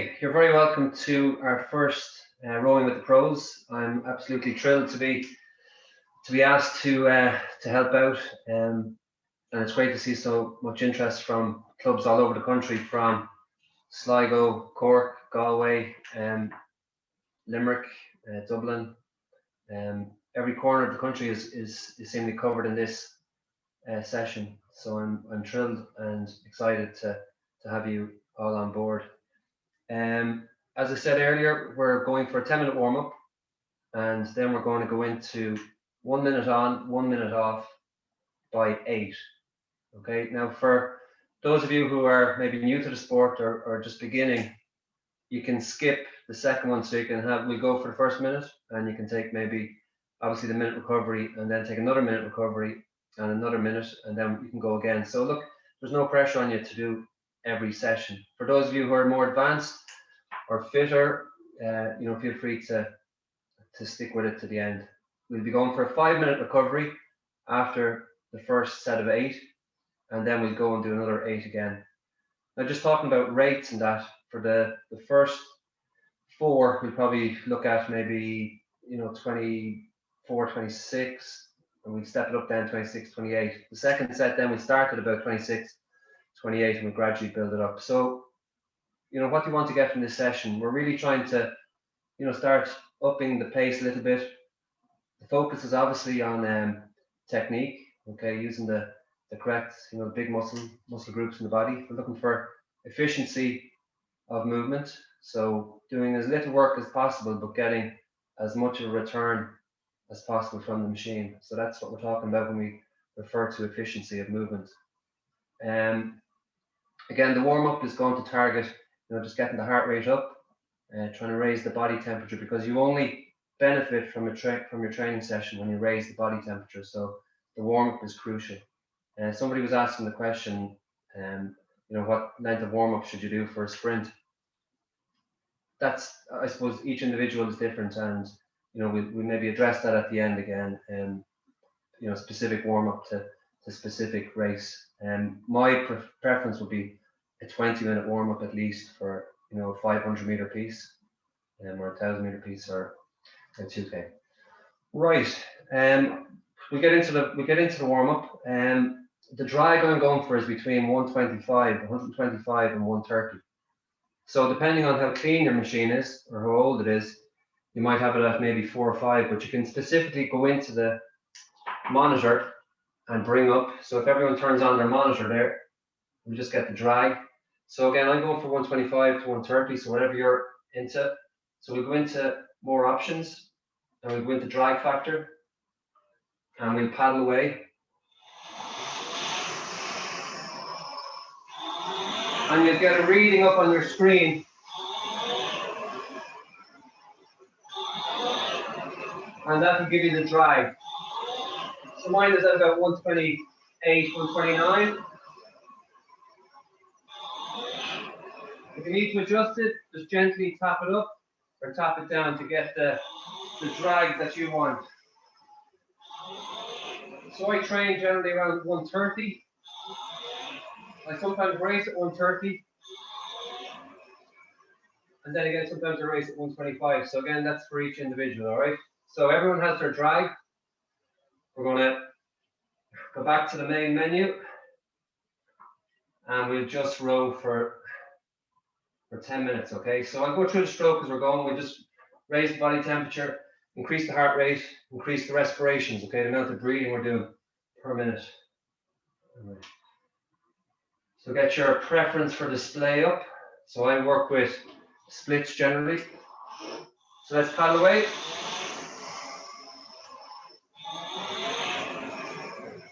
Okay, you're very welcome to our first Rowing with the Pros. I'm absolutely thrilled to be asked to help out, and it's great to see so much interest from clubs all over the country, from Sligo, Cork, Galway, Limerick, Dublin. Every corner of the country is seemingly covered in this session. So I'm thrilled and excited to have you all on board. As I said earlier, we're going for a 10-minute warm-up, and then we're going to go into 1 minute on, 1 minute off by 8. Okay, now for those of you who are maybe new to the sport or just beginning, you can skip the second one, so you can we'll go for the first minute, and you can take maybe obviously the minute recovery, and then take another minute recovery and another minute, and then you can go again. So look, there's no pressure on you to do every session. For those of you who are more advanced or fitter, feel free to stick with it to the end. We'll be going for a 5-minute recovery after the first set of 8, and then we'll go and do another 8 again. Now, just talking about rates and that, for the first 4, we'll probably look at maybe 24, 26, and we'll step it up then 26, 28. The second set then we start at about 26, 28, and we'll gradually build it up. So, what do you want to get from this session? We're really trying to, start upping the pace a little bit. The focus is obviously on technique, okay, using the correct, the big muscle groups in the body. We're looking for efficiency of movement, so doing as little work as possible, but getting as much of a return as possible from the machine. So that's what we're talking about when we refer to efficiency of movement. Again, the warm-up is going to target, just getting the heart rate up, trying to raise the body temperature, because you only benefit from your training session when you raise the body temperature. So the warm-up is crucial. Somebody was asking the question, what length of warm-up should you do for a sprint? That's, I suppose, each individual is different, and we maybe address that at the end again, specific warm-up to specific race. My preference would be a 20-minute warm-up at least for a 500-meter piece, or a 1,000-meter piece, or a 2K. Right. We get into the warm-up. The drag I'm going for is between 125 and 130. So depending on how clean your machine is or how old it is, you might have it at maybe 4 or 5, but you can specifically go into the monitor and bring up. So if everyone turns on their monitor there, we just get the drag. So again, I'm going for 125 to 130, so whatever you're into. So we go into more options, and we go into drag factor, and we'll paddle away. And you'll get a reading up on your screen. And that will give you the drag. So mine is at about 128, 129. If you need to adjust it, just gently tap it up or tap it down to get the drag that you want. So I train generally around 130. I sometimes race at 130. And then again, sometimes I race at 125. So again, that's for each individual, all right? So everyone has their drag. We're going to go back to the main menu, and we'll just row for 10 minutes, okay? So I'll go through the stroke as we're going. We'll just raise the body temperature, increase the heart rate, increase the respirations, okay? The amount of breathing we're doing per minute. All right. So get your preference for display up. So I work with splits generally. So let's paddle away.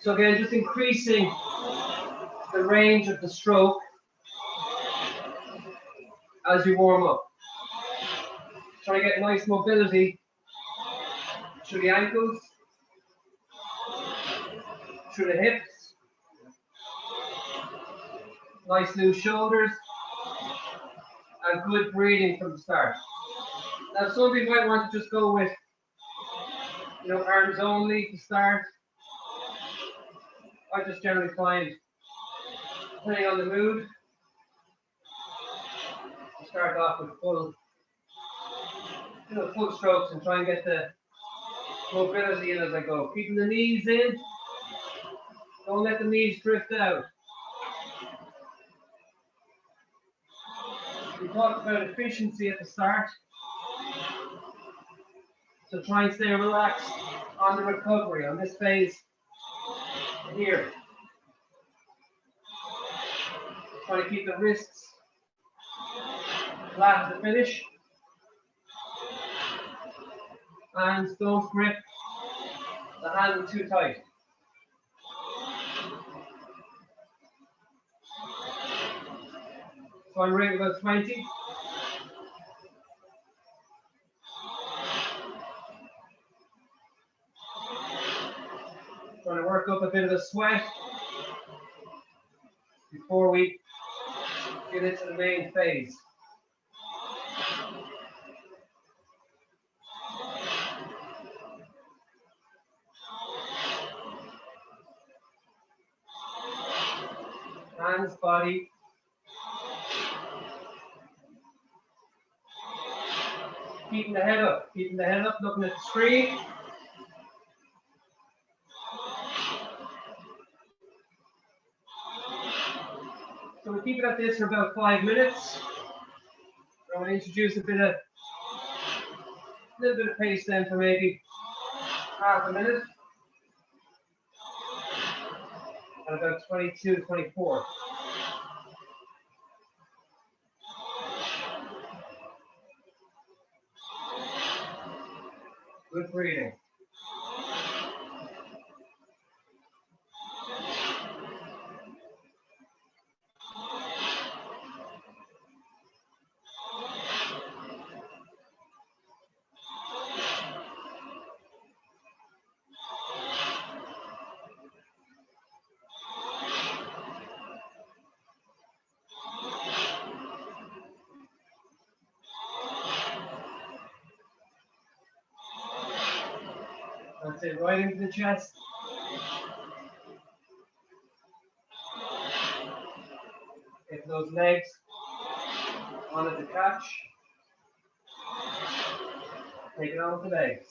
So again, just increasing the range of the stroke as you warm up. Try to get nice mobility through the ankles, through the hips, nice loose shoulders, and good breathing from the start. Now, some people might want to just go with, arms only to start. I just generally find, depending on the mood, start off with full strokes and try and get the mobility in as I go. Keeping the knees in. Don't let the knees drift out. We talked about efficiency at the start. So try and stay relaxed on the recovery, on this phase here. Try to keep the wrists flat at the finish. And don't grip the handle too tight. So I'm rating about 20. Trying to work up a bit of a sweat before we get into the main phase. Hands, body. Keeping the head up, looking at the screen. So we'll keep it at this for about 5 minutes. I'm going to introduce a little bit of pace then for maybe half a minute. At about 22 to 24. Good breathing. That's it, right into the chest. Get those legs on at the catch. Take it on with the legs.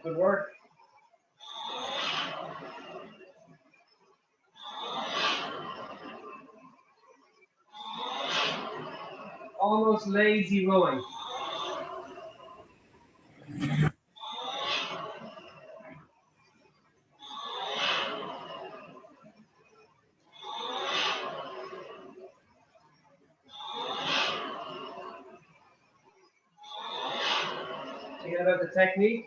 Good work. Almost lazy rowing. Forget about the technique.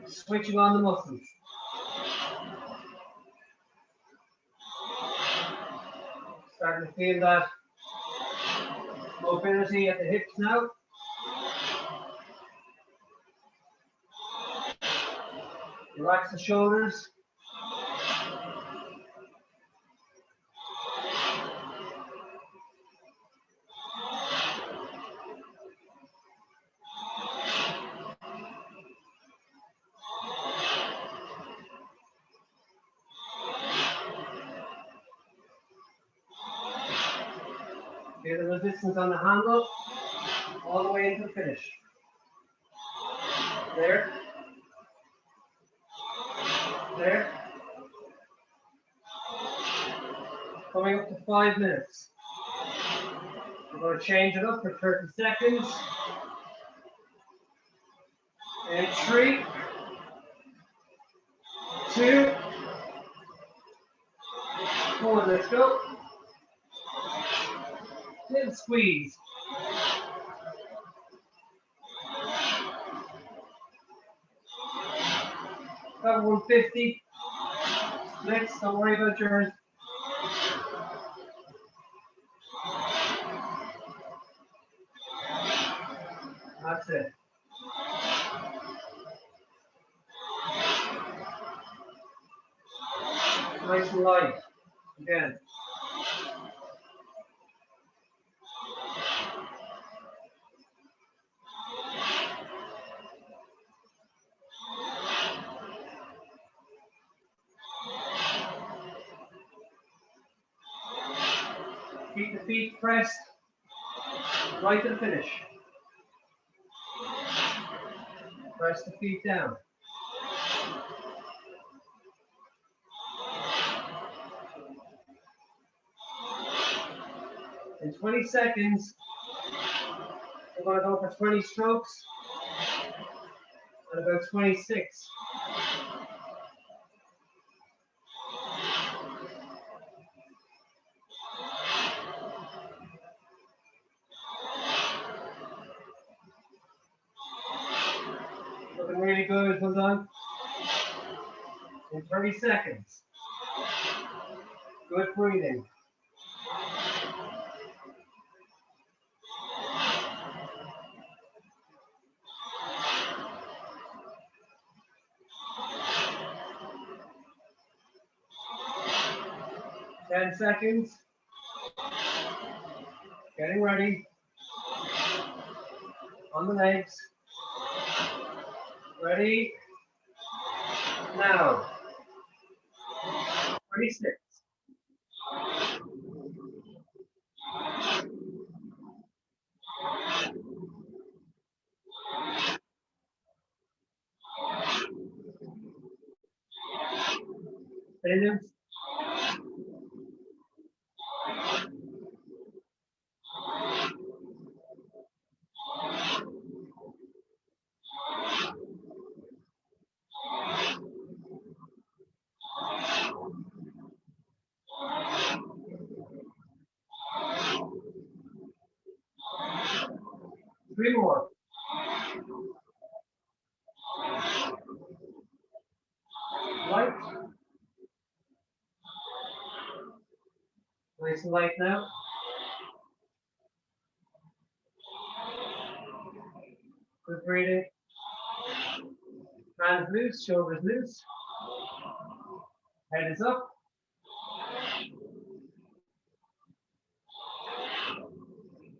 Switching on the muscles. Starting to feel that mobility at the hips now. Relax the shoulders. Feel the resistance on the handle all the way into the finish. There. There. Coming up to 5 minutes. We're going to change it up for 30 seconds. And 3, 2, 1, let's go. Little squeeze. About 150. Next, don't worry about yours. That's it. Nice and light. Again. Keep the feet pressed right to the finish. Press the feet down. In 20 seconds, we're going to go for 20 strokes and about 26. Looking really good, well done. In 30 seconds. Good breathing. Ten seconds. Getting ready. On the legs. Ready. Now. 26. Finish. Three more. Light. Nice and light now. Good breathing. Hands loose, shoulders loose. Head is up.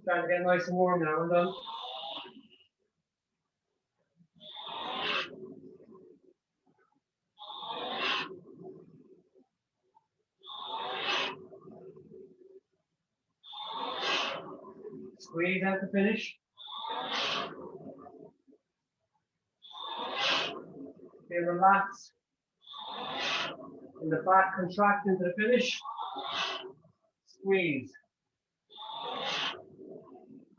Trying to get nice and warm now, well done. Squeeze out the finish. Okay, relax. In the back, contract into the finish. Squeeze.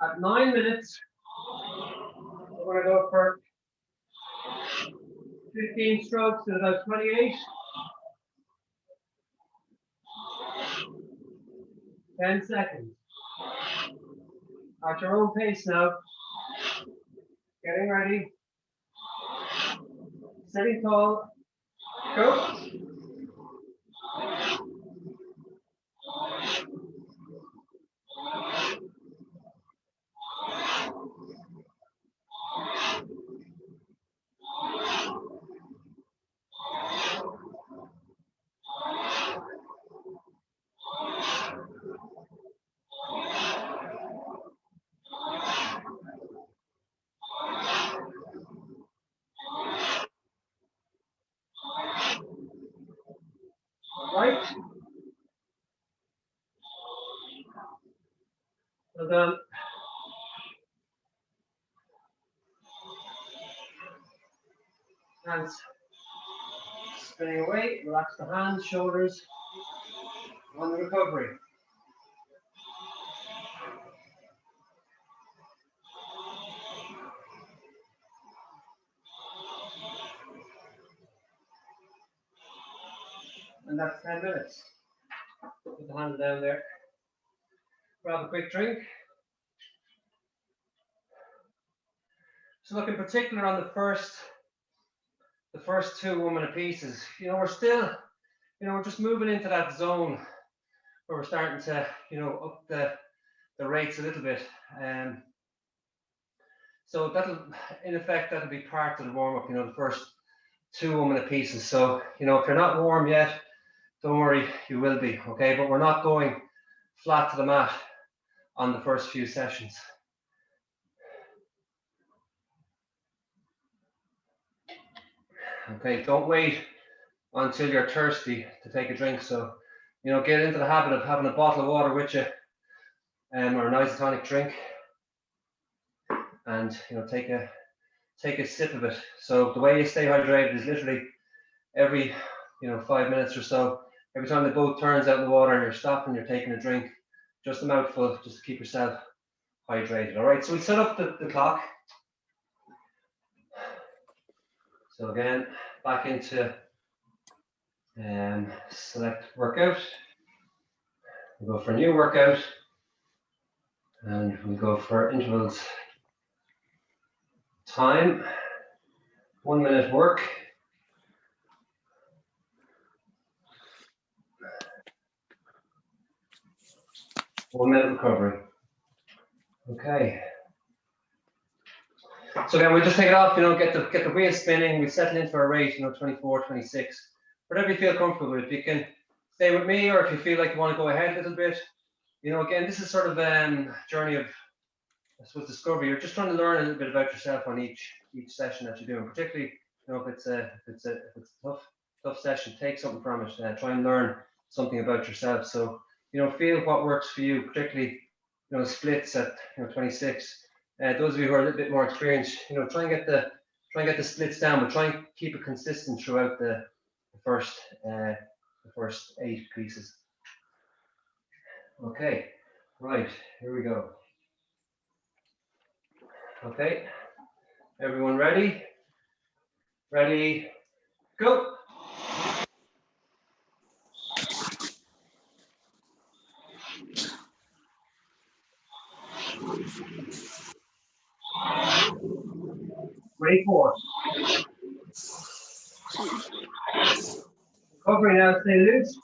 At 9 minutes, we're going to go for 15 strokes at about 28. 10 seconds. At your own pace now. Getting ready. Sitting tall. Go. Right. Well done. Hands spinning away. Relax the hands, shoulders on the recovery. And that's 10 minutes. Put the hand down there. Grab a quick drink. So look in particular on the first two 1 minute pieces, we're still, we're just moving into that zone where we're starting to, up the rates a little bit. So in effect, that'll be part of the warm up, the first two 1 minute pieces. So, if you're not warm yet, don't worry, you will be, okay? But we're not going flat to the mat on the first few sessions. Okay, don't wait until you're thirsty to take a drink. So, get into the habit of having a bottle of water with you or an isotonic drink, and take a sip of it. So the way you stay hydrated is literally every 5 minutes or so. Every time the boat turns out in the water and you're stopping, you're taking a drink, just a mouthful, just to keep yourself hydrated. All right, so we set up the clock. So again, back into select workout. We'll go for a new workout, and we'll go for intervals time. 1 minute work. One minute recovery. Okay. So again, we just take it off, get the wheel spinning. We settle into our rate, 24, 26, whatever you feel comfortable with. You can stay with me, or if you feel like you want to go ahead a little bit. Again, this is sort of journey of, I suppose, discovery. You're just trying to learn a little bit about yourself on each session that you're doing. Particularly, if it's a tough session, take something from it. Try and learn something about yourself. So feel what works for you. Particularly, splits at 26. Those of you who are a little bit more experienced, try and get the splits down, but try and keep it consistent throughout the first 8 pieces. Okay, right, here we go. Okay, everyone ready? Ready, go. Ready, 4. Recovery now, stay loose.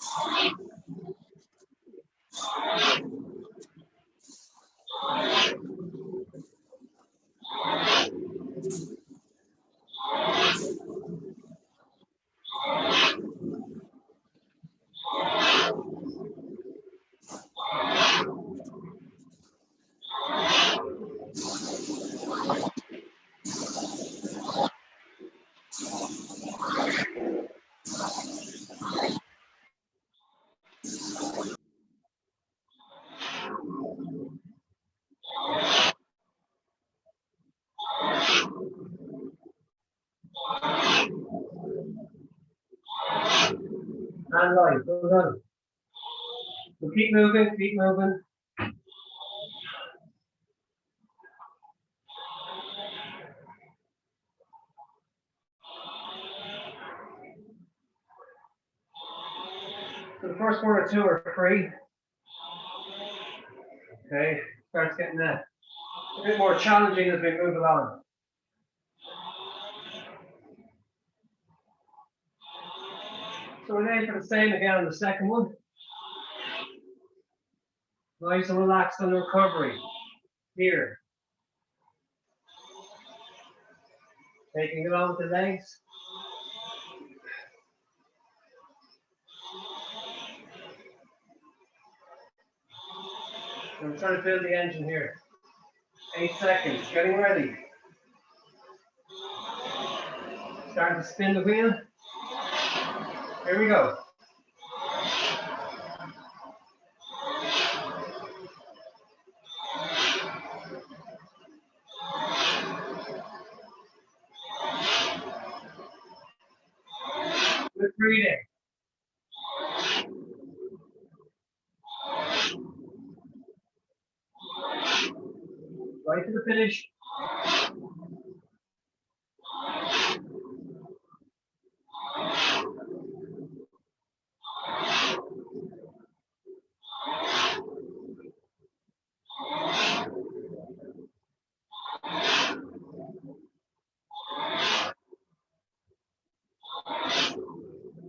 And right, well done. So keep moving, keep moving. So the first 1 or 2 are free. Okay, starts getting a bit more challenging as we move along. So we're aiming for the same again on the second one. Nice and relaxed on the recovery. Here. Taking it on with the legs. I'm trying to build the engine here. 8 seconds, getting ready. Starting to spin the wheel. Here we go. Good breathing. Right to the finish.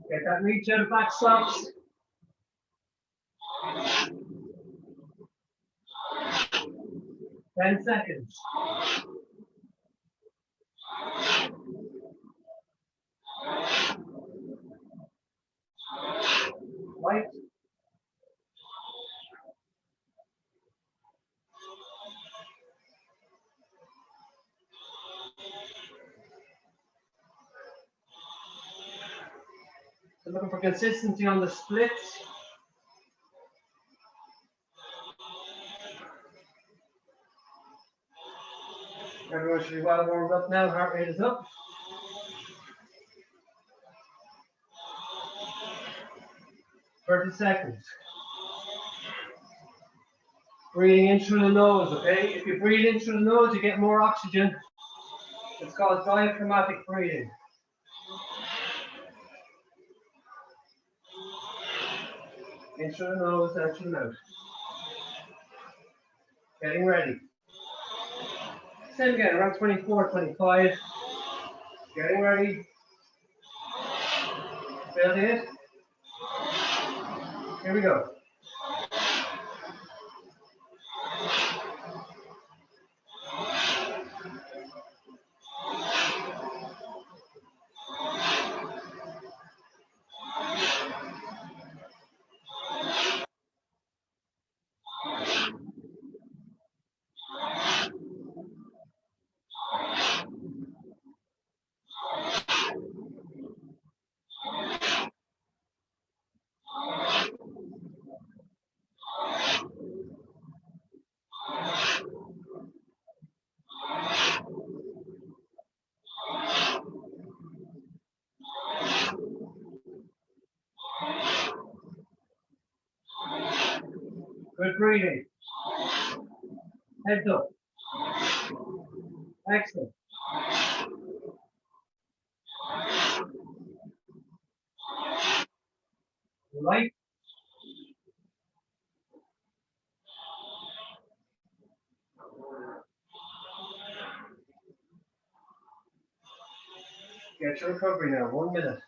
Get that reach out of back stops. Ten seconds. Right. So looking for consistency on the splits. Everyone should be well warmed up now. Heart rate is up. For 30 seconds. Breathing in through the nose, okay? If you breathe in through the nose, you get more oxygen. It's called diaphragmatic breathing. In through the nose, out through the mouth. Getting ready. Same again, around 24, 25. Getting ready. Building it. Here we go. Good breathing. Heads up. Excellent. Light. Get your recovery now, 1 minute.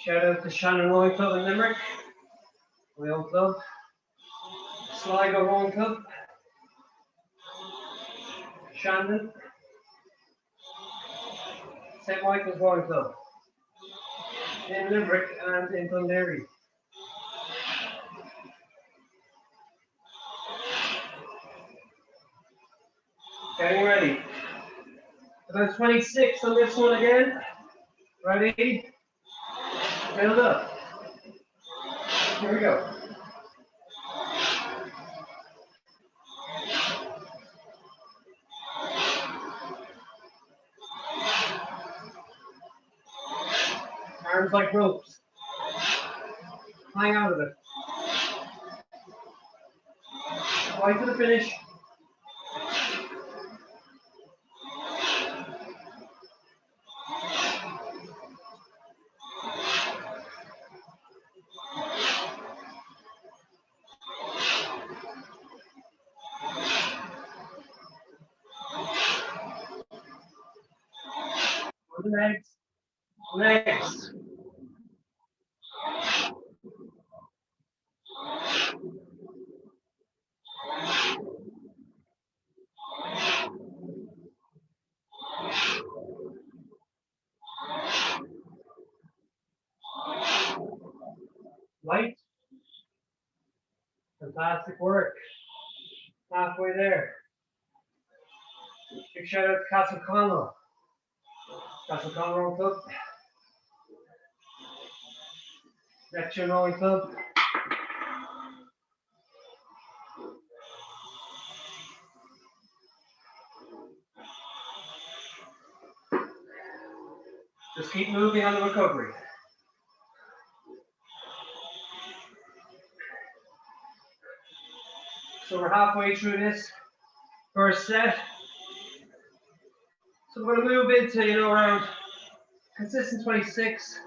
Shout out to Shannon Rowing Club in Limerick, my own club. Sligo Rowing Club, Shandon, St. Michael's Rowing Club, in Limerick and in Dundee. Getting ready. About 26 on this one again. Ready? Build up. Here we go. Arms like ropes. Hang out of it. Right to the finish. Legs. Legs. Light. Fantastic work. Halfway there. Big shout out to Castle Connell. Castle Connell Rowing Club. Lecture Rowing Club. Just keep moving on the recovery. So we're halfway through this first set. So we're going to move into, around consistent 26,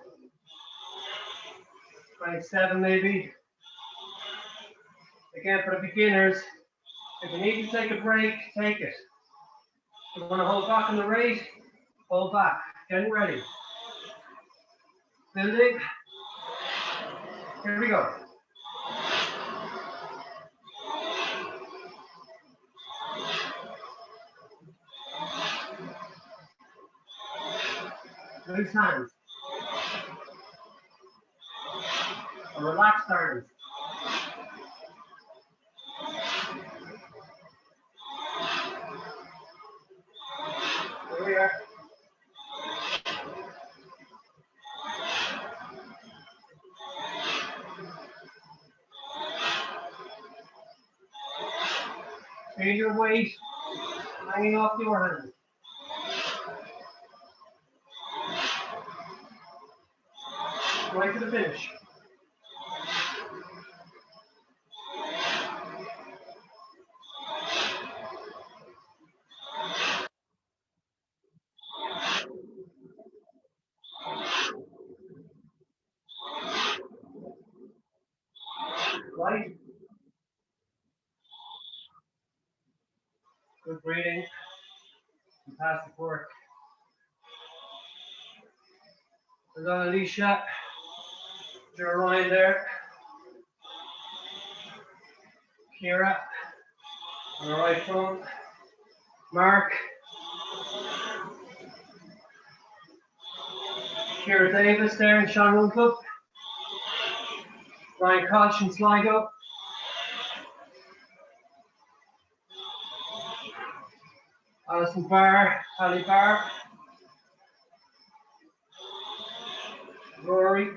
27 maybe. Again, for the beginners, if you need to take a break, take it. If you want to hold back on the rate, hold back. Getting ready. Building. Here we go. Loose hands. Or relaxed arms. we are. Feel your weight hanging off your hand. Right to the finish. Right. Good breathing. Fantastic work. We're going to Alicia. You're Ryan there. Kira. On the right front. Mark. Kira Davis there in Sean Run Club. Ryan Koch in Sligo. Alison Barr, Ali Barr. Rory.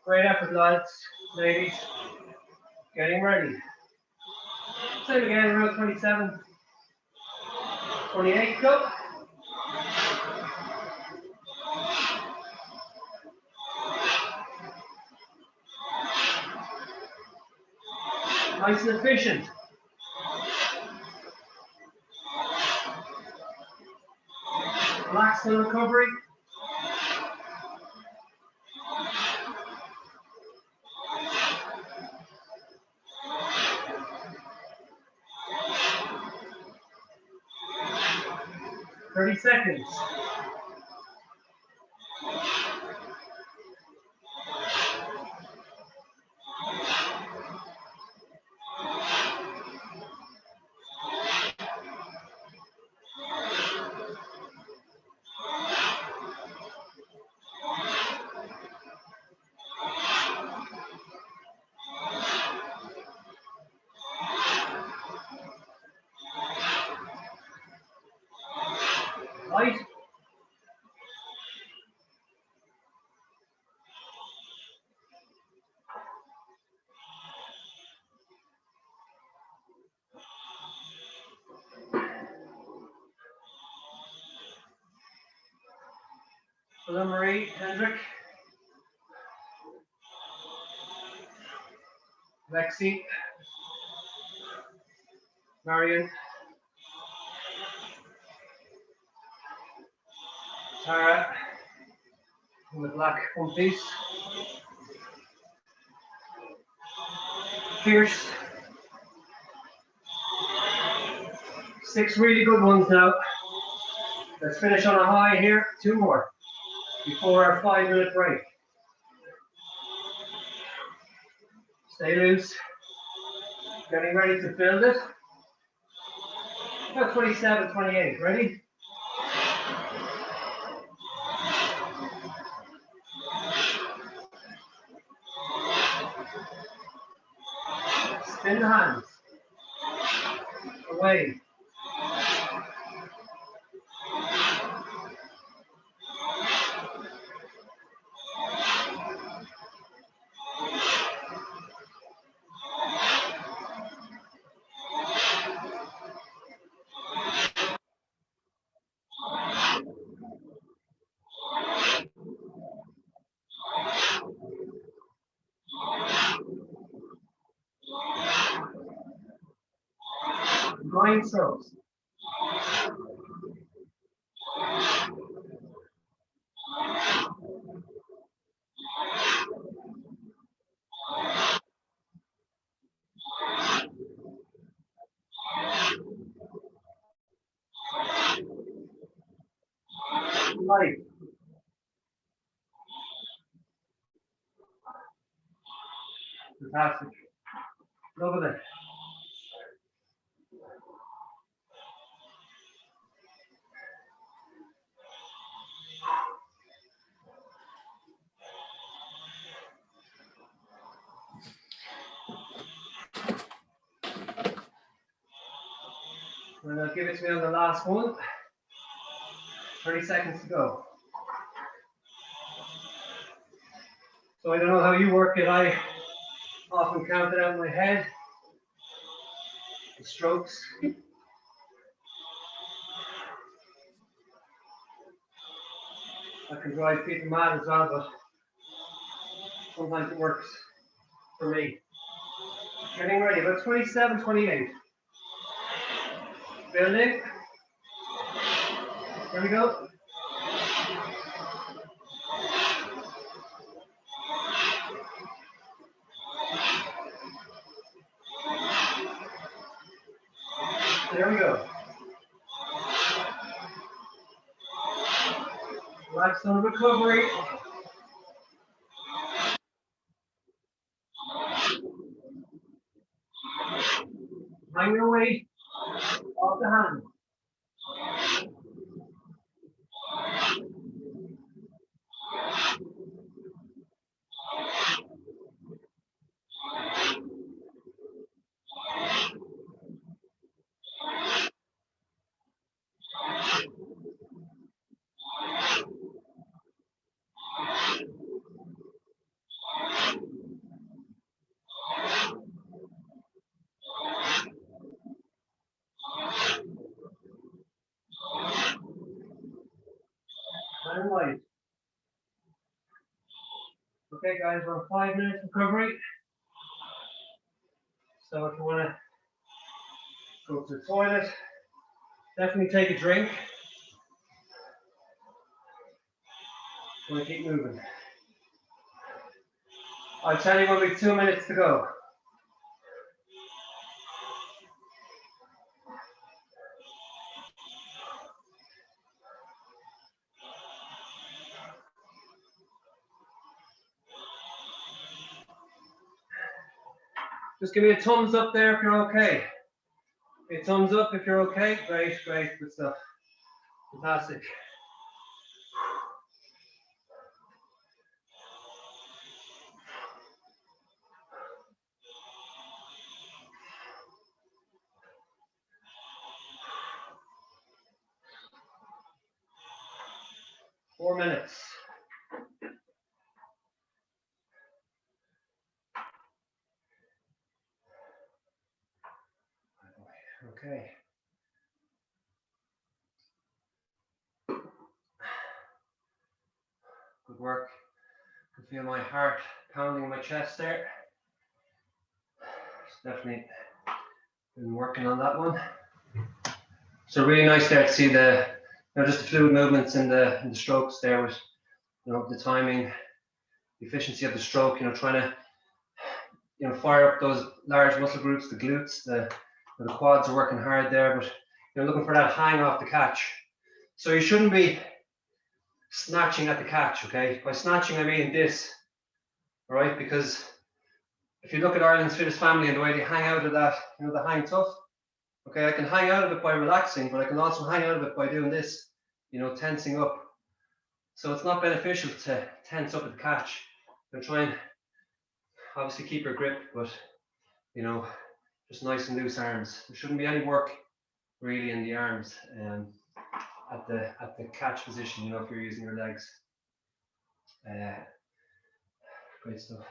Great effort, lads, ladies. Getting ready. Same again, round 27. 28, go. Nice and efficient. Relax in recovery. Thirty seconds. Right. Hello, Marie, Hendrik, Lexi, Marion, Tara, in the black one piece, Pierce. 6 really good ones now. Let's finish on a high here. 2 more before our 5-minute break. Stay loose. Getting ready to build it. About 27, 28. Ready? Spin the hands. Away. Grind strokes. Light. Fantastic. Love it. And they'll give it to me on the last one. 30 seconds to go. So I don't know how you work it. I often count it out in my head. The strokes. That can drive people mad as well, but sometimes it works for me. Getting ready, about 27, 28. Building. Here we go. There we go. Relax on recovery. Hang your weight off the hand. And light. Okay guys, we're on 5 minutes recovery. So if you want to go to the toilet, definitely take a drink. You want to keep moving. I'll tell you when we've 2 minutes to go. Just give me a thumbs up there if you're okay. A thumbs up if you're okay. Great, great, good stuff. Fantastic. Four minutes. Okay. Good work. I can feel my heart pounding in my chest there. It's definitely been working on that one. So really nice there to see the, just the fluid movements in the strokes there with, the timing, the efficiency of the stroke. Trying to, fire up those large muscle groups, the glutes, the quads are working hard there, but looking for that hang off the catch. So you shouldn't be snatching at the catch, okay? By snatching, I mean this, all right? Because if you look at Ireland's fittest family and the way they hang out of that, the hang tough, okay, I can hang out of it by relaxing, but I can also hang out of it by doing this, tensing up. So it's not beneficial to tense up at the catch. Try and obviously keep your grip, but, just nice and loose arms. There shouldn't be any work really in the arms at the catch position, if you're using your legs. Great stuff.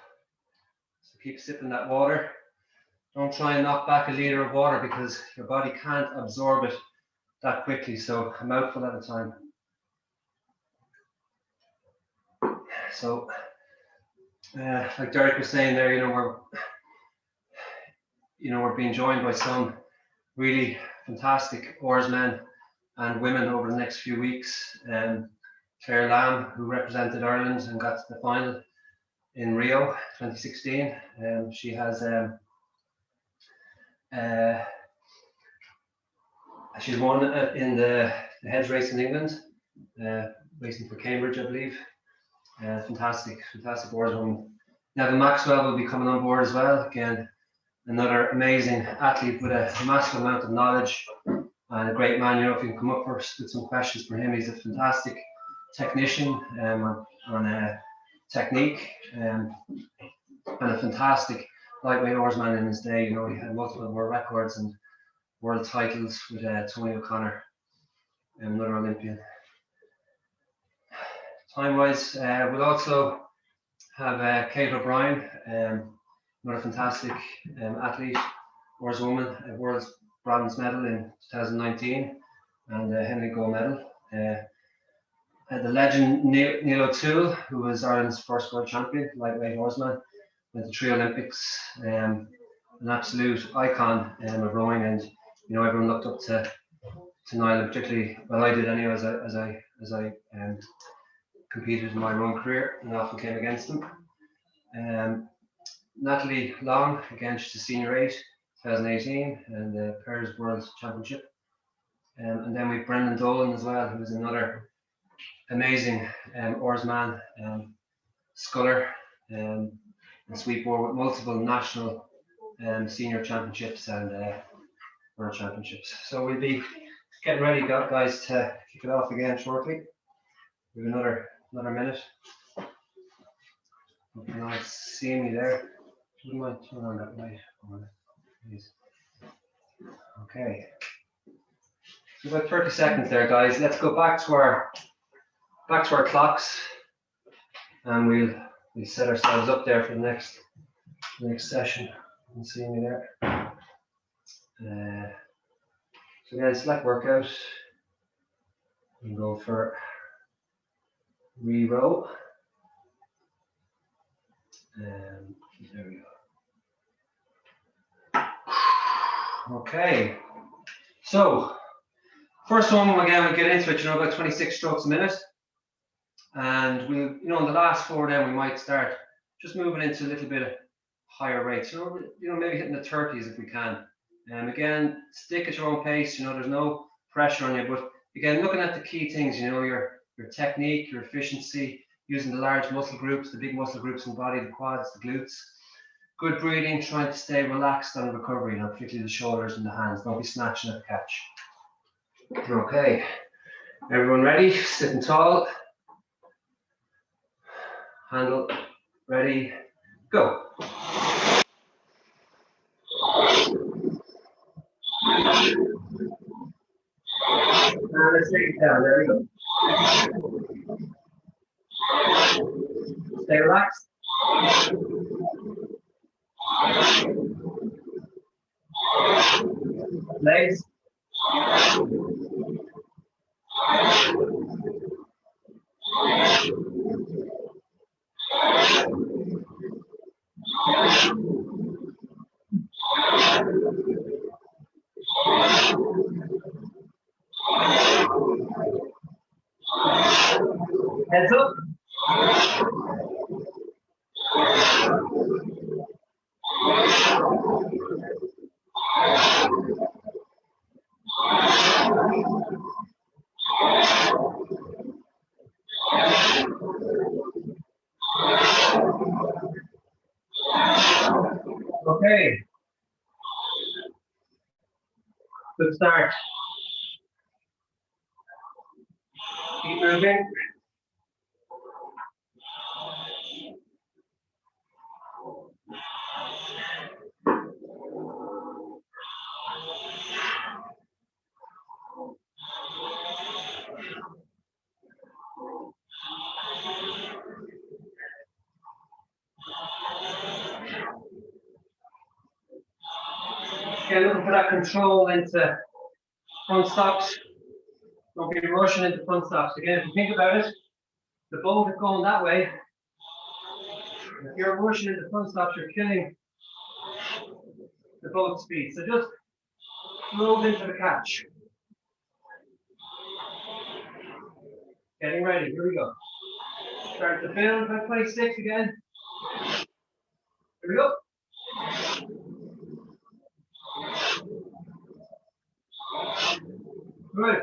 So keep sipping that water. Don't try and knock back a liter of water because your body can't absorb it that quickly. So a mouthful at a time. So, like Derek was saying there, we're being joined by some really fantastic oarsmen and women over the next few weeks. Claire Lamb, who represented Ireland and got to the final in Rio 2016. She has she's won in the heads race in England, racing for Cambridge, I believe. Fantastic oarswoman. Neville Maxwell will be coming on board as well. Again, another amazing athlete with a massive amount of knowledge and a great man. If you can come up with some questions for him, he's a fantastic technician on technique and a fantastic lightweight oarsman in his day. He had multiple world records and world titles with Tony O'Connor, another Olympian. Time-wise, we'll also have Kate O'Brien, another fantastic athlete, world's woman, world's bronze medal in 2019, and Henry gold medal. The legend Neil O'Toole, who was Ireland's first world champion, lightweight horseman, went to 3 Olympics, an absolute icon of rowing, and you know everyone looked up to Niall, particularly. Well, I did anyway, as I competed in my rowing career, and often came against him. Natalie Long, again, she's a senior 8, 2018, and the Pairs World Championship. And then we've Brendan Dolan as well, who's another amazing oarsman, sculler, and sweeper with multiple national senior championships and world championships. So we'll be getting ready, guys, to kick it off again shortly. We have another minute. Hope you're not seeing me there. You might turn on that light, please. Okay. So about 30 seconds there, guys. Let's go back to our clocks, and we'll set ourselves up there for the next session. You can see me there. So again, select workout. We go for re-row. And there we go. Okay. So first one, again, we'll get into it. You know, about 26 strokes a minute, and we'll, you know, in the last 4, then we might start just moving into a little bit of higher rates. You know, maybe hitting the 30s if we can. And again, stick at your own pace. You know, there's no pressure on you. But again, looking at the key things, you know, your technique, your efficiency, using the large muscle groups, the big muscle groups in the body, the quads, the glutes. Good breathing, trying to stay relaxed on the recovery, you know, particularly the shoulders and the hands. Don't be snatching at the catch. Okay, everyone ready? Sitting tall. Handle, ready, go. And let's take it down, there we go. Stay relaxed. Legs. Heads up. Okay. Good start. Keep moving. Okay, looking for that control into front stops. Don't be rushing into front stops. Again, if you think about it, the boat is going that way. If you're rushing into front stops, you're killing the boat speed. So just move into the catch. Getting ready, here we go. Start to build, about 26 again. Here we go. Good.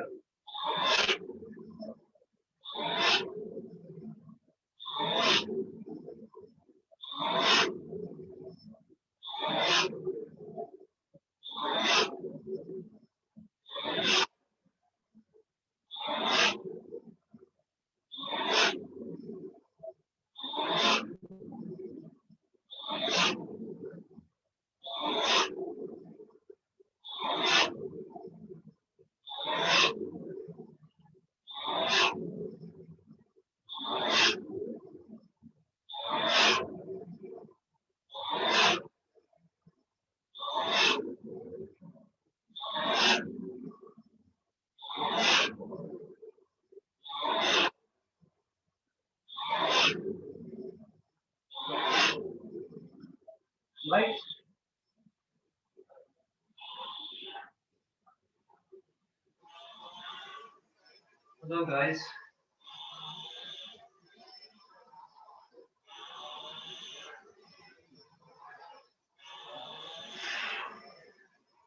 Well done, guys.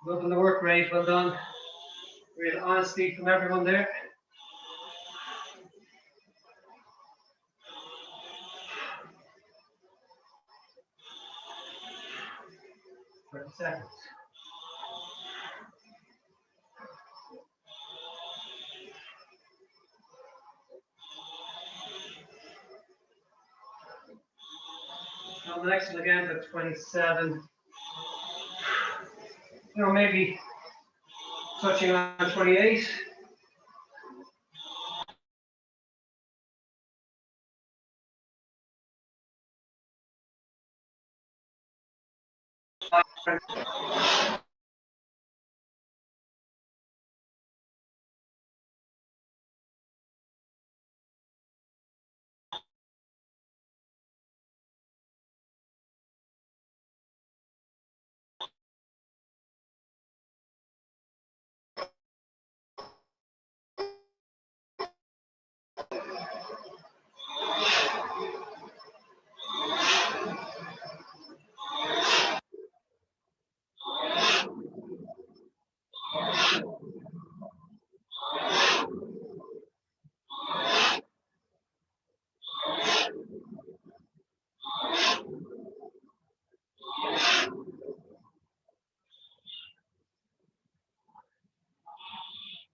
Loving the work rate, well done. Real honesty from everyone there. 30 seconds. On the next one again to 27. You know, maybe touching on 28.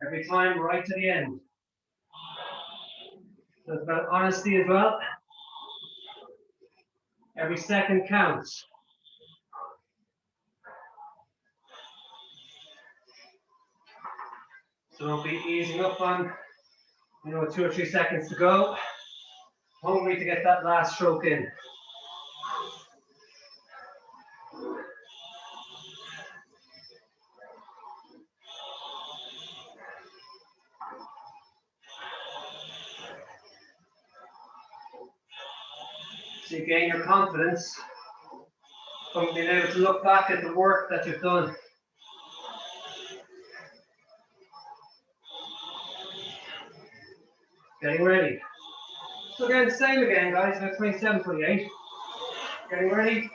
Every time right to the end. So it's about honesty as well. Every second counts. So don't be easing up on, 2 or 3 seconds to go. Hungry to get that last stroke in. So you gain your confidence from being able to look back at the work that you've done. Getting ready. So again, same again, guys, about 27, 28. Getting ready.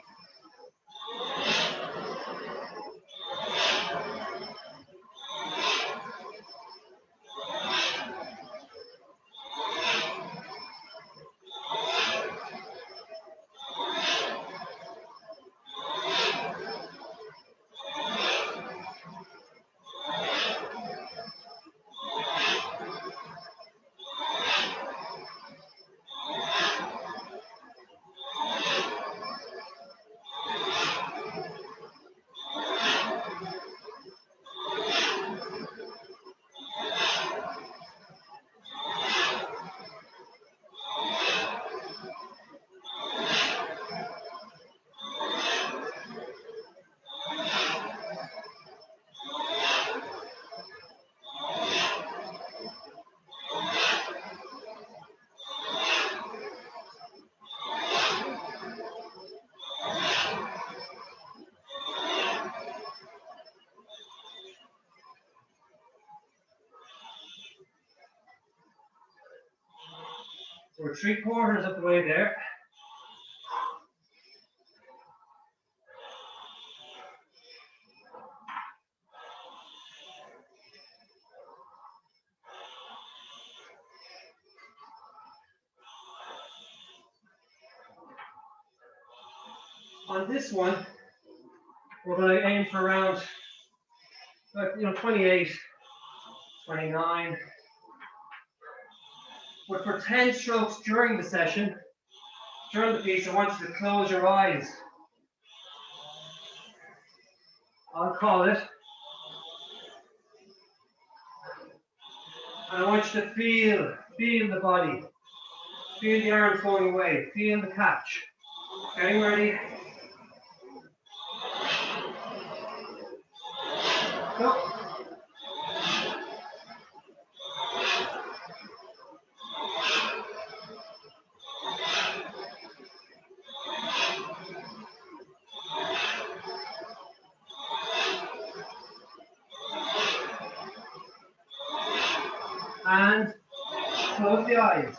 So we're 3/4 of the way there. On this one, we're going to aim for around 28, 29. But for 10 strokes during the session, during the piece, I want you to close your eyes. I'll call it. And I want you to feel the body. Feel the arms going away. Feel the catch. Getting ready. Go. And Close the eyes.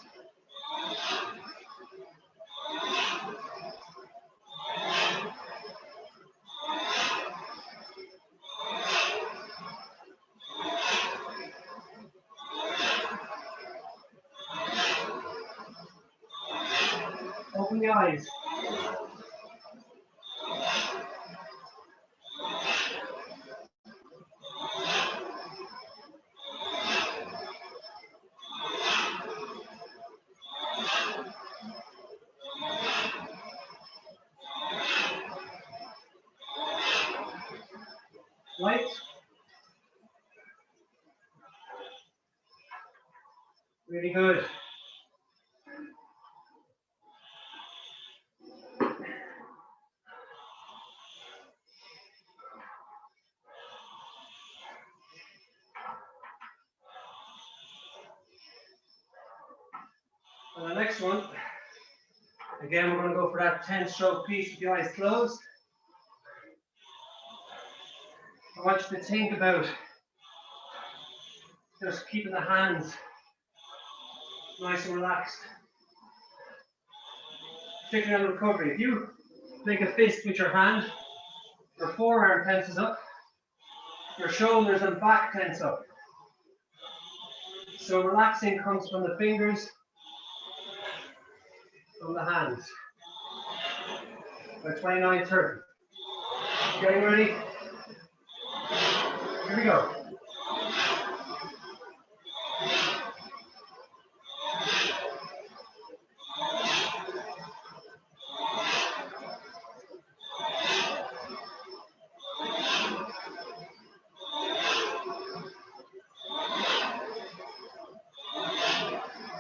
Open the eyes. Light. Really good. And the next one, again, we're going to go for that 10-stroke piece with the eyes closed. I want you to think about just keeping the hands nice and relaxed. Particularly on recovery. If you make a fist with your hand, your forearm tenses up, your shoulders and back tense up. So relaxing comes from the fingers, from the hands. By 29:30. Getting ready? Here we go.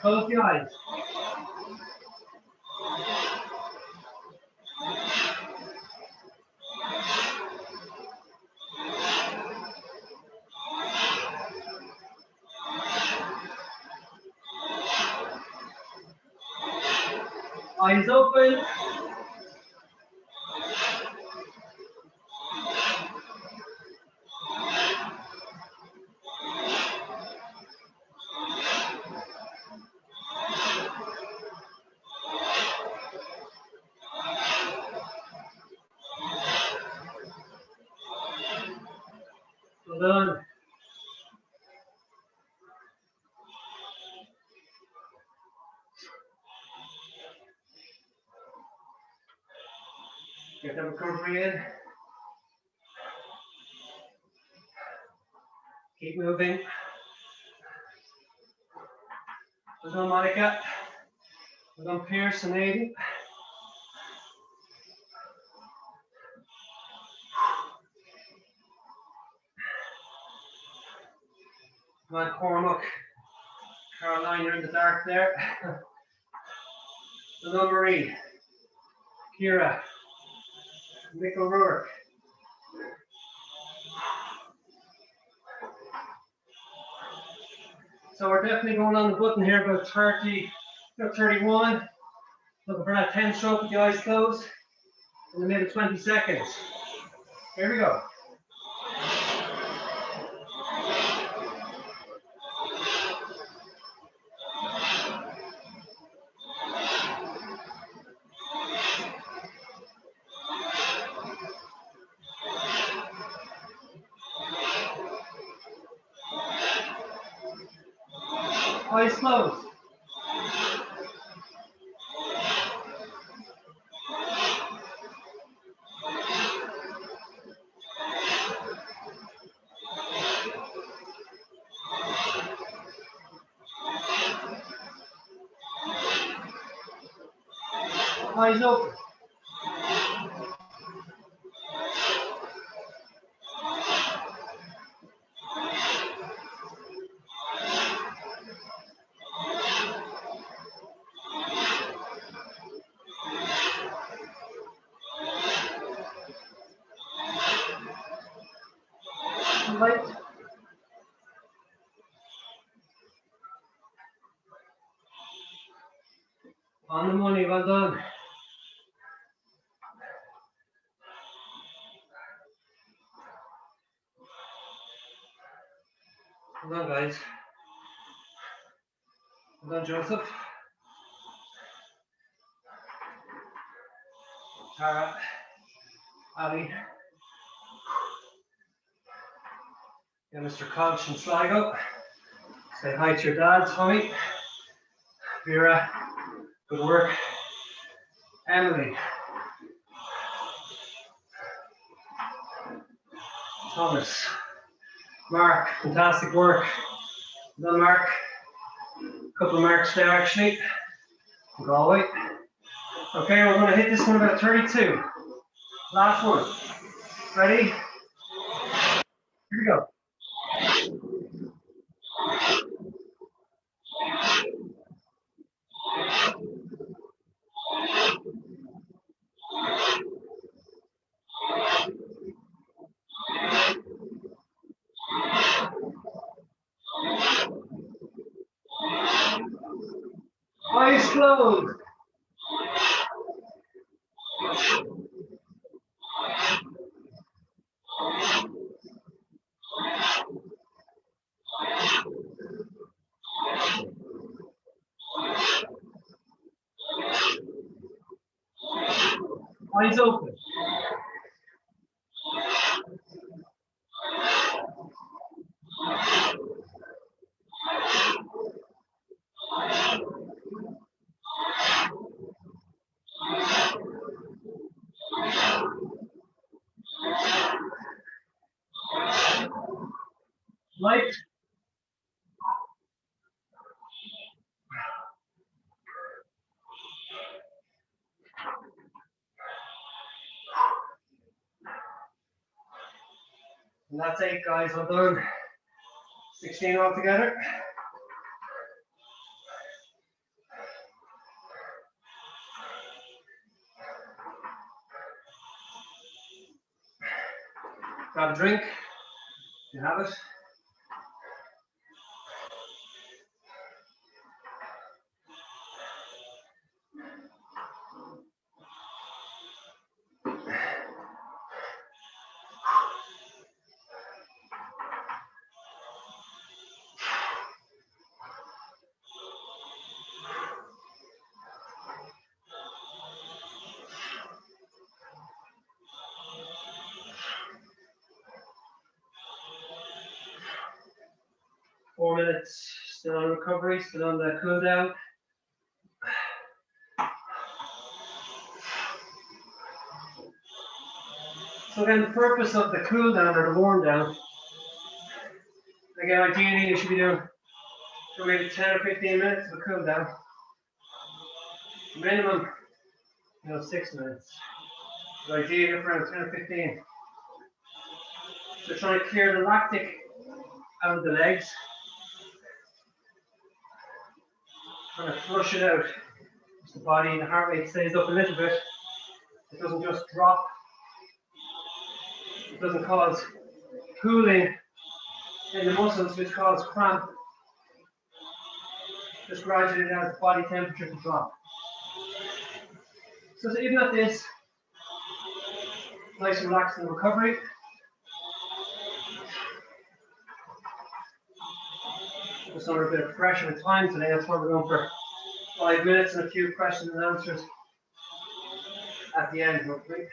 Close the eyes. Eyes open. Well done. Get the recovery in. Keep moving. Well done, Monica. Well done, Pierce and Aidan. Come on, Cormac. Caroline, you're in the dark there. Well done, Marie. Kira. Mick O'Rourke. So we're definitely going on the button here about 30, about 31. Looking for that 10 stroke with the eyes closed in the middle of 20 seconds. Here we go. Eyes closed. Eyes open. Light. On the money, well done. Well done, guys. Well done, Joseph. Tara, Ali. Yeah, Mr. Koch and Sligo. Say hi to your dad, Tommy. Vera, good work. Emily. Thomas. Mark, fantastic work. Well done, Mark. A couple of marks there actually. Galway. Okay, we're going to hit this one about 32. Last one. Ready? Here we go. Eyes closed. Eyes open. Light. And that's 8, guys. Well done. 16 altogether. Grab a drink. You have it. Four minutes, still on recovery, still on the cool down. So again, the purpose of the cool down or the warm down, again, ideally you should be doing maybe 10 or 15 minutes of a cool down. Minimum, 6 minutes. But ideally around 10 or 15. So trying to clear the lactic out of the legs. Trying to flush it out. So the body, the heart rate stays up a little bit. It doesn't just drop. It doesn't cause pooling in the muscles, which cause cramp. Just gradually allows the body temperature to drop. So even at this, nice and relaxed in the recovery. Just under a bit of pressure and time today, that's why we're going for 5 minutes and a few questions and answers at the end, hopefully.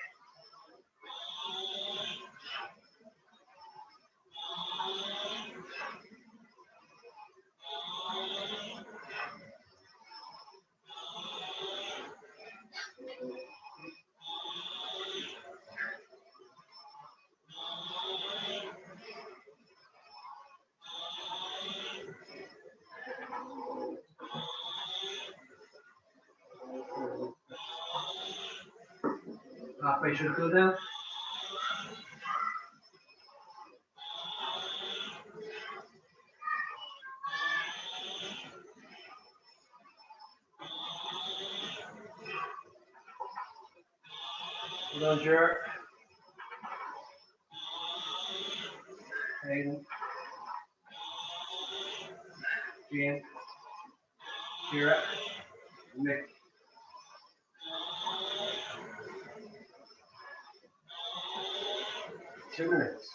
Halfway through the cool down. Well done, Jared. Hayden. Ian. Jared. Nick. Two minutes.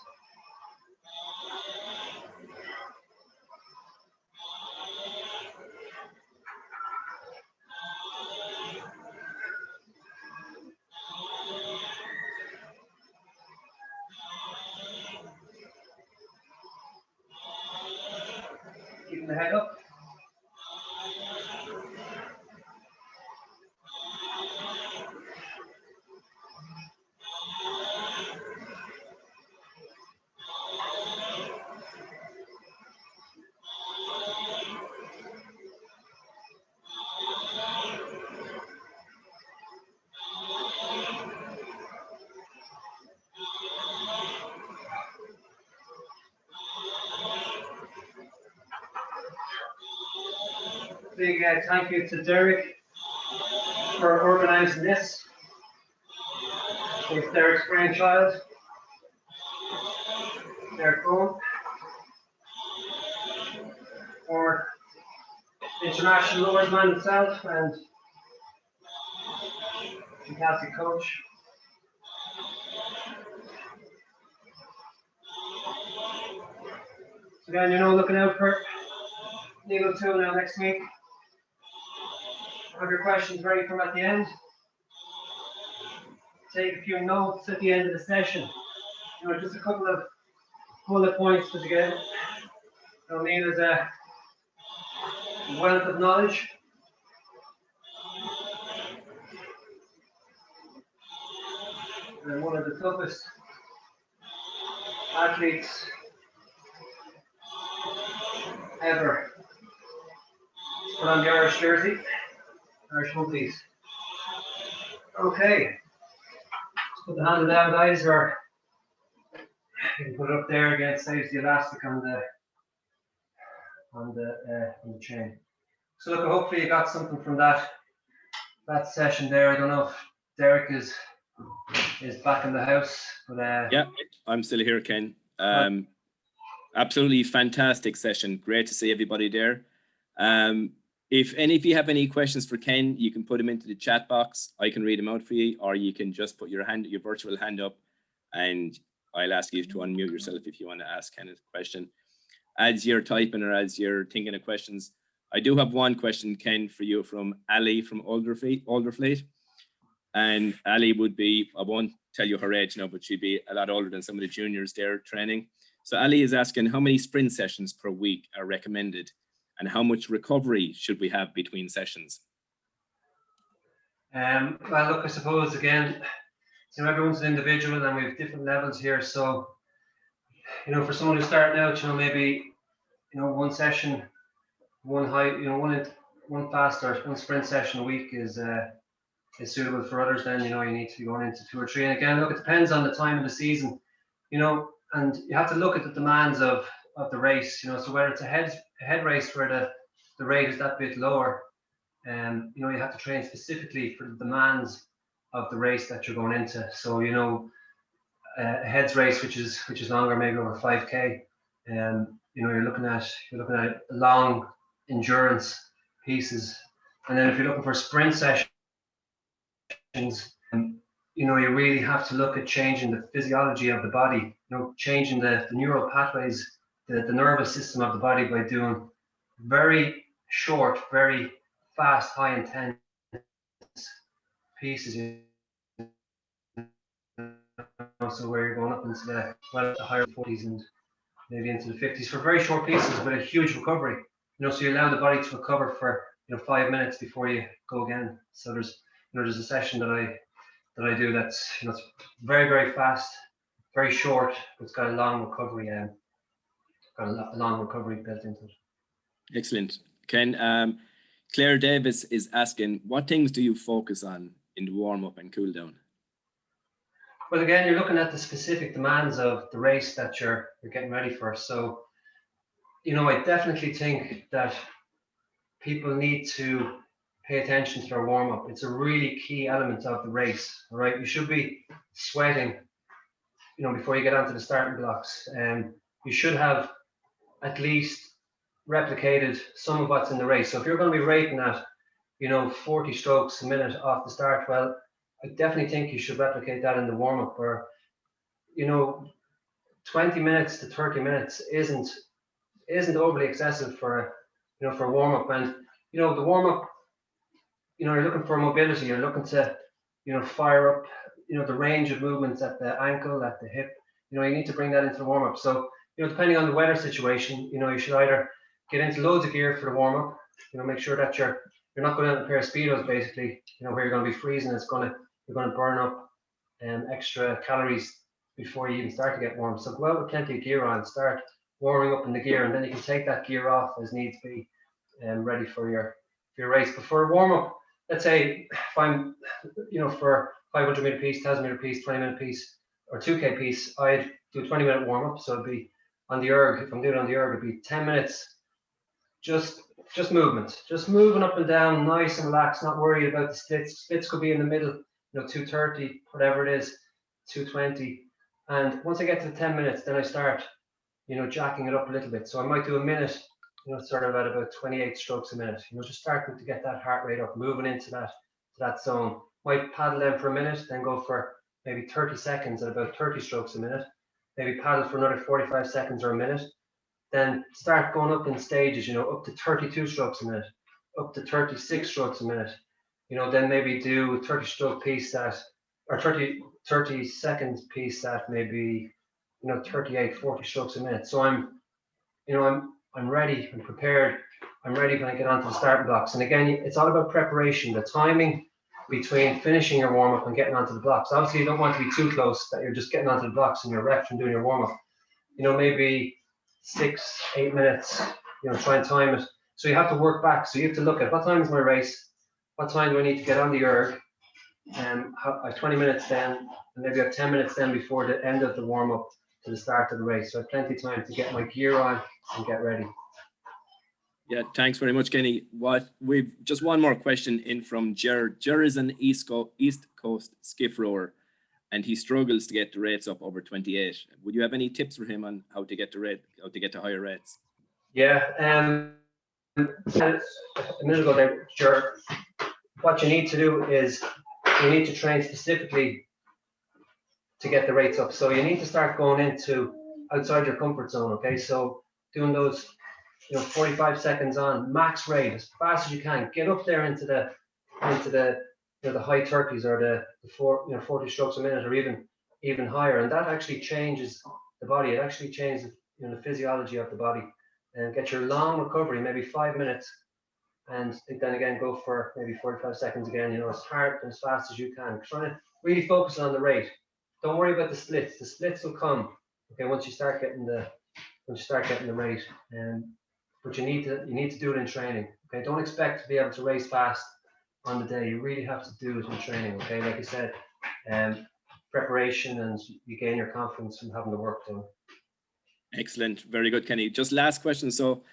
keeping the head up. Big thank you to Derek for organising this. It's Derek's brainchild. Derek Cohen, or international oarsman himself and fantastic coach. So again, you know, looking out for Legal 2 now next week. Have your questions ready for at the end. Take a few notes at the end of the session. You know, just a couple of bullet points, but again, Neil is a wealth of knowledge. And one of the toughest athletes ever put on the Irish jersey, Irish Monkeys. Okay, let's put the handle down, guys, or you can put it up there again. It saves the elastic on the chain. So look, hopefully you got something from that session there. I don't know if Derek is back in the house, but yeah, I'm still here, Ken. Absolutely fantastic session. Great to see everybody there. If any of you have any questions for Ken, you can put them into the chat box. I can read them out for you, or you can just put your virtual hand up, and I'll ask you to unmute yourself if you want to ask Ken a question. As you're typing or as you're thinking of questions, I do have one question, Ken, for you from Ali from Alderfleet. And Ali would be, I won't tell you her age now, but she'd be a lot older than some of the juniors there training. So Ali is asking, how many sprint sessions per week are recommended, and how much recovery should we have between sessions? Well, look, I suppose again, you know, everyone's an individual and we have different levels here. So, you know, for someone who's starting out, you know, maybe, you know, one session, one fast or one sprint session a week is suitable. For others. Then, you know, you need to be going into 2 or 3. And again, look, it depends on the time of the season, you know, and you have to look at the demands of the race, you know. So whether it's a head race where the rate is that bit lower, you know, you have to train specifically for the demands of the race that you're going into. So, you know, a heads race which is longer, maybe over 5K, you know, you're looking at long endurance pieces. And then if you're looking for sprint sessions, you know, you really have to look at changing the physiology of the body, you know, changing the neural pathways, the nervous system of the body by doing very short, very fast, high intense pieces. You know, so where you're going up into the higher 40s and maybe into the 50s for very short pieces, but a huge recovery. You know, so you allow the body to recover for, you know, 5 minutes before you go again. So there's a session that I do that's, you know, it's very, very fast, very short, but it's got a long recovery built into it. Excellent. Ken, Claire Davis is asking, what things do you focus on in the warm-up and cool down? Well, again, you're looking at the specific demands of the race that you're getting ready for. So, you know, I definitely think that people need to pay attention to their warm-up. It's a really key element of the race, all right? You should be sweating, you know, before you get onto the starting blocks. You should have at least replicated some of what's in the race. So if you're going to be rating at, you know, 40 strokes a minute off the start, well, I definitely think you should replicate that in the warm-up, where, you know, 20 minutes to 30 minutes isn't overly excessive for, you know, for warm-up. And, you know, the warm-up, you know, you're looking for mobility, you're looking to, you know, fire up, you know, the range of movements at the ankle, at the hip. You know, you need to bring that into the warm-up. So, you know, depending on the weather situation, you know, you should either get into loads of gear for the warm up. You know, make sure that you're not going out in a pair of speedos, basically. You know, where you're going to be freezing. You're going to burn up extra calories before you even start to get warm. So go out with plenty of gear on. Start warming up in the gear, and then you can take that gear off as needs be, and ready for your race. But for a warm up, let's say if I'm, you know, for 500 meter piece, 1,000 meter piece, 20-minute piece, or 2K piece, I'd do a 20-minute warm up. So it'd be on the erg. If I'm doing it on the erg, it'd be 10 minutes, just movement, just moving up and down, nice and relaxed, not worried about the splits. Splits could be in the middle, you know, 230, whatever it is, 220. And once I get to the 10 minutes, then I start, you know, jacking it up a little bit. So I might do a minute, you know, sort of at about 28 strokes a minute, you know, just starting to get that heart rate up, moving into that zone. Might paddle then for a minute, then go for maybe 30 seconds at about 30 strokes a minute, maybe paddle for another 45 seconds or a minute, then start going up in stages, you know, up to 32 strokes a minute, up to 36 strokes a minute, you know, then maybe do a 30 stroke piece or 30 seconds piece at maybe, you know, 38, 40 strokes a minute. So I'm ready, I'm prepared, I'm ready when I get onto the starting blocks. And again, it's all about preparation, the timing between finishing your warm up and getting onto the blocks. Obviously, you don't want to be too close that you're just getting onto the blocks and you're repped and doing your warm up. You know, maybe 6-8 minutes, you know, try and time it. So you have to work back. So you have to look at what time is my race, what time do I need to get on the erg, and I have 20 minutes then, and maybe I have 10 minutes then before the end of the warm up to the start of the race. So I have plenty of time to get my gear on and get ready. Yeah, thanks very much, Kenny. We've just one more question in from Ger. Ger is an East Coast skiff rower, and he struggles to get the rates up over 28. Would you have any tips for him on how to get to higher rates? Yeah, a minute ago there, Ger, what you need to do is you need to train specifically to get the rates up. So you need to start going into outside your comfort zone. Okay, so doing those, you know, 45 seconds on max rate as fast as you can. Get up there into the you know, the high 30s or the 40 strokes a minute or even higher, and that actually changes the body. It actually changes, you know, the physiology of the body, and get your long recovery, maybe 5 minutes, and then again go for maybe 45 seconds again, you know, as hard and as fast as you can. Trying to really focus on the rate. Don't worry about the splits. The splits will come, okay, once you start getting the rate. But you need to do it in training. Okay, don't expect to be able to race fast on the day. You really have to do it in training. Okay, like I said, preparation, and you gain your confidence from having the work done. Excellent, very good, Kenny. Just last question. So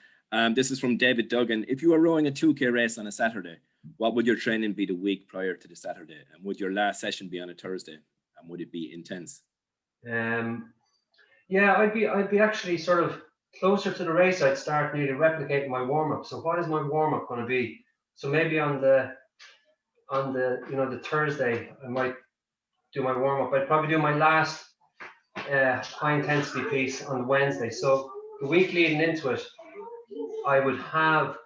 this is from David Duggan. If you were rowing a 2K race on a Saturday, what would your training be the week prior to the Saturday? And would your last session be on a Thursday? And would it be intense? Yeah, I'd be actually sort of closer to the race. I'd start nearly replicating my warm up. So what is my warm up going to be? So maybe on the you know, the Thursday, I might do my warm up. I'd probably do my last high intensity piece on the Wednesday. So the week leading into it, I would have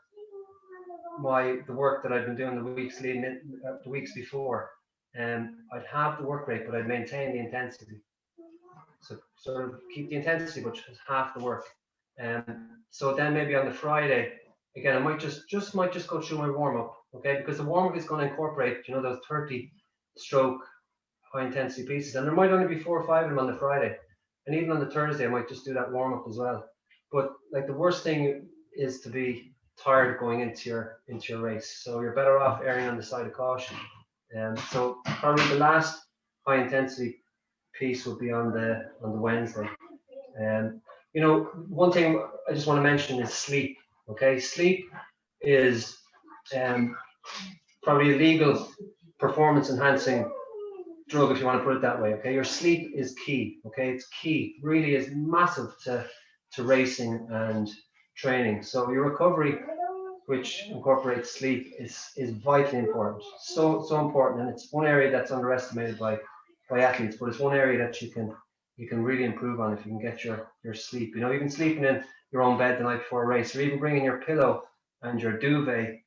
the work that I've been doing the weeks before, and I'd have the work rate, but I'd maintain the intensity. So sort of keep the intensity, but just half the work. So then maybe on the Friday, again, I might just go through my warm up, okay? Because the warm up is going to incorporate, you know, those 30 stroke high intensity pieces, and there might only be 4 or 5 of them on the Friday, and even on the Thursday, I might just do that warm up as well. But like, the worst thing is to be tired going into your race, so you're better off erring on the side of caution. So probably the last high intensity piece will be on the Wednesday. You know, one thing I just want to mention is sleep. Okay, sleep is probably a legal performance enhancing drug, if you want to put it that way. Okay, your sleep is key. Okay, it's key, really is massive to racing and training. So your recovery, which incorporates sleep, is vitally important. So important, and it's one area that's underestimated by athletes, but it's one area that you can really improve on if you can get your sleep. You know, even sleeping in your own bed the night before a race, or even bringing your pillow and your duvet,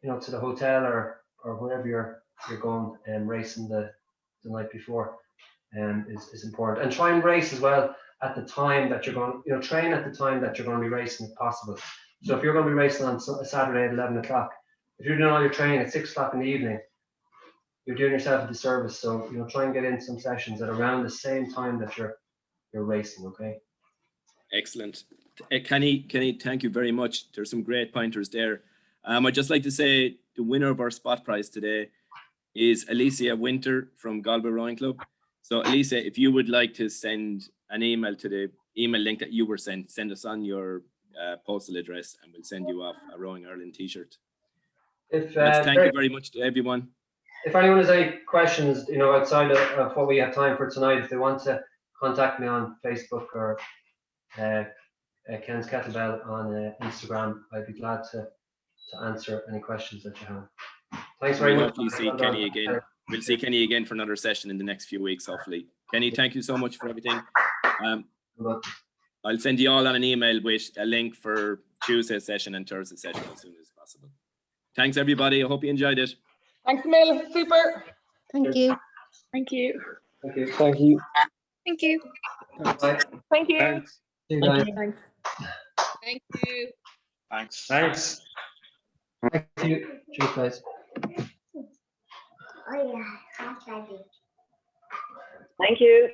you know, to the hotel or wherever you're going and racing the night before, is important. And try and race as well at the time that you're going, you know, train at the time that you're going to be racing if possible. So if you're going to be racing on a Saturday at 11 o'clock, if you're doing all your training at 6 o'clock in the evening, you're doing yourself a disservice. So, you know, try and get in some sessions at around the same time that you're racing, okay? Excellent. Kenny, thank you very much. There's some great pointers there. I'd just like to say the winner of our spot prize today is Alicia Winter from Galway Rowing Club. So Alicia, if you would like to send an email to the email link that you were sent, send us on your postal address and we'll send you off a Rowing Ireland t-shirt. Thank you very much to everyone. If anyone has any questions, you know, outside of what we have time for tonight, if they want to contact me on Facebook or Ken's Kettlebell on Instagram, I'd be glad to answer any questions that you have. Thanks very much. Hopefully see Kenny again. We'll see Kenny again for another session in the next few weeks, hopefully. Kenny, thank you so much for everything. I'll send you all on an email with a link for Tuesday's session and Thursday's session as soon as possible. Thanks, everybody. I hope you enjoyed it. Thanks, Emil. Super. Thank you. Thank you. Thank you. Thank you. Thank you. Bye. Thank you. Thanks. See you guys. Thanks. Thank you. Thanks. Thanks. Thank you. Cheers, guys. Oh yeah, Thank you.